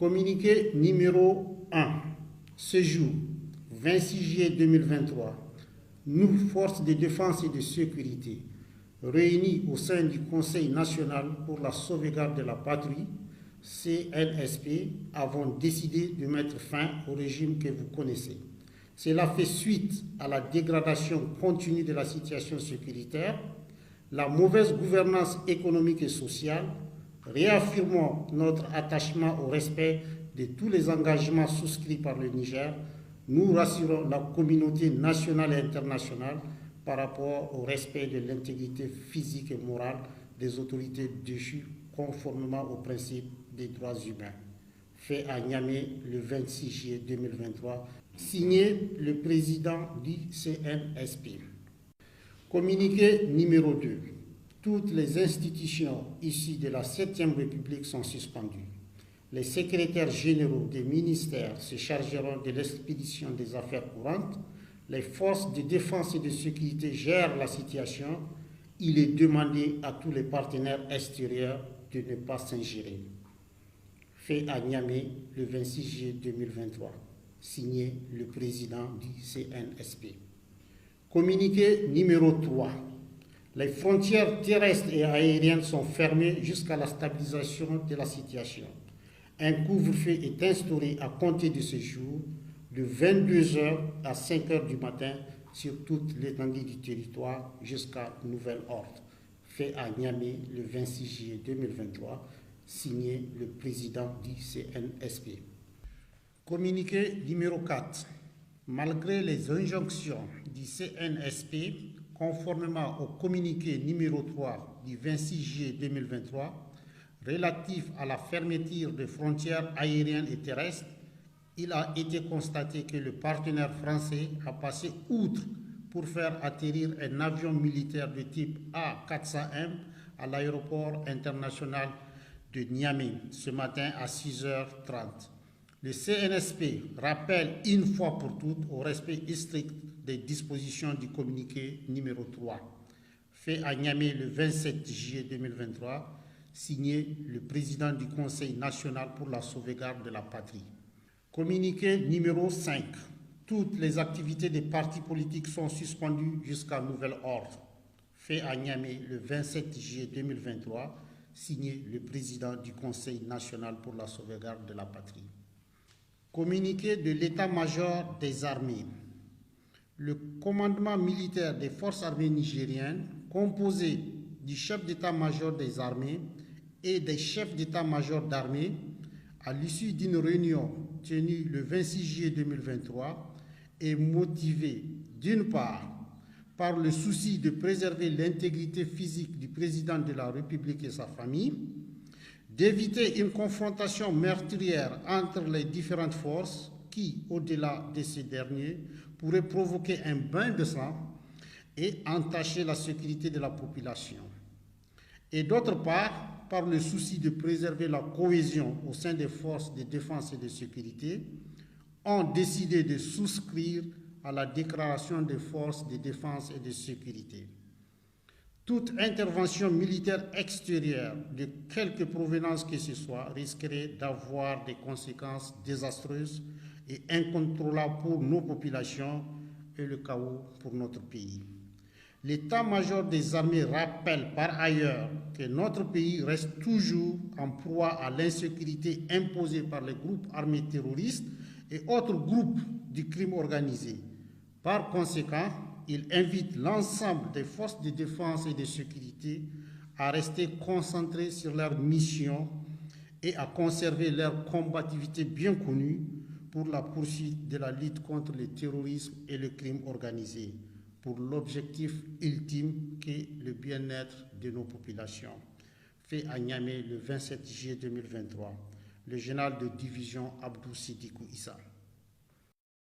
Communiqué numéro 1. Ce jour, 26 juillet 2023, nous, forces de défense et de sécurité, réunis au sein du Conseil national pour la sauvegarde de la patrie, CNSP, avons décidé de mettre fin au régime que vous connaissez. Cela fait suite à la dégradation continue de la situation sécuritaire, la mauvaise gouvernance économique et sociale. Réaffirmons notre attachement au respect de tous les engagements souscrits par le Niger. Nous rassurons la communauté nationale et internationale par rapport au respect de l'intégrité physique et morale des autorités déchues conformément aux principes des droits humains. Fait à Niamey le 26 juillet 2023, signé le président du CNSP. Communiqué numéro 2. Toutes les institutions issues de la 7e République sont suspendues. Les secrétaires généraux des ministères se chargeront de l'expédition des affaires courantes. Les forces de défense et de sécurité gèrent la situation. Il est demandé à tous les partenaires extérieurs de ne pas s'ingérer. Fait à Niamey le 26 juillet 2023. Signé le président du CNSP. Communiqué numéro 3. Les frontières terrestres et aériennes sont fermées jusqu'à la stabilisation de la situation. Un couvre-feu est instauré à compter de ce jour, de 22h à 5h du matin, sur toute l'étendue du territoire jusqu'à nouvel ordre. Fait à Niamey le 26 juillet 2023, signé le président du CNSP. Communiqué numéro 4. Malgré les injonctions du CNSP, conformément au communiqué numéro 3 du 26 juillet 2023, relatif à la fermeture des frontières aériennes et terrestres, il a été constaté que le partenaire français a passé outre pour faire atterrir un avion militaire de type A400M à l'aéroport international de Niamey ce matin à 6h30. Le CNSP rappelle une fois pour toutes au respect strict des dispositions du communiqué numéro 3, fait à Niamey le 27 juillet 2023, signé le président du Conseil national pour la sauvegarde de la patrie. Communiqué numéro 5. Toutes les activités des partis politiques sont suspendues jusqu'à nouvel ordre, fait à Niamey le 27 juillet 2023, signé le président du Conseil national pour la sauvegarde de la patrie. Communiqué de l'état-major des armées. Le commandement militaire des forces armées nigériennes, composé du chef d'état-major des armées et des chefs d'état-major d'armée, à l'issue d'une réunion tenue le 26 juillet 2023, est motivé d'une part par le souci de préserver l'intégrité physique du président de la République et sa famille, d'éviter une confrontation meurtrière entre les différentes forces qui, au-delà de ces derniers, pourrait provoquer un bain de sang et entacher la sécurité de la population. Et d'autre part, par le souci de préserver la cohésion au sein des forces de défense et de sécurité, ont décidé de souscrire à la déclaration des forces de défense et de sécurité. Toute intervention militaire extérieure, de quelque provenance que ce soit, risquerait d'avoir des conséquences désastreuses et incontrôlables pour nos populations et le chaos pour notre pays. L'état-major des armées rappelle par ailleurs que notre pays reste toujours en proie à l'insécurité imposée par les groupes armés terroristes et autres groupes du crime organisé. Par conséquent, il invite l'ensemble des forces de défense et de sécurité à rester concentrées sur leur mission et à conserver leur combativité bien connue pour la poursuite de la lutte contre le terrorisme et le crime organisé, pour l'objectif ultime qui est le bien-être de nos populations. Fait à Niamey le 27 juillet 2023, le général de division Abdou Siddikou Issa.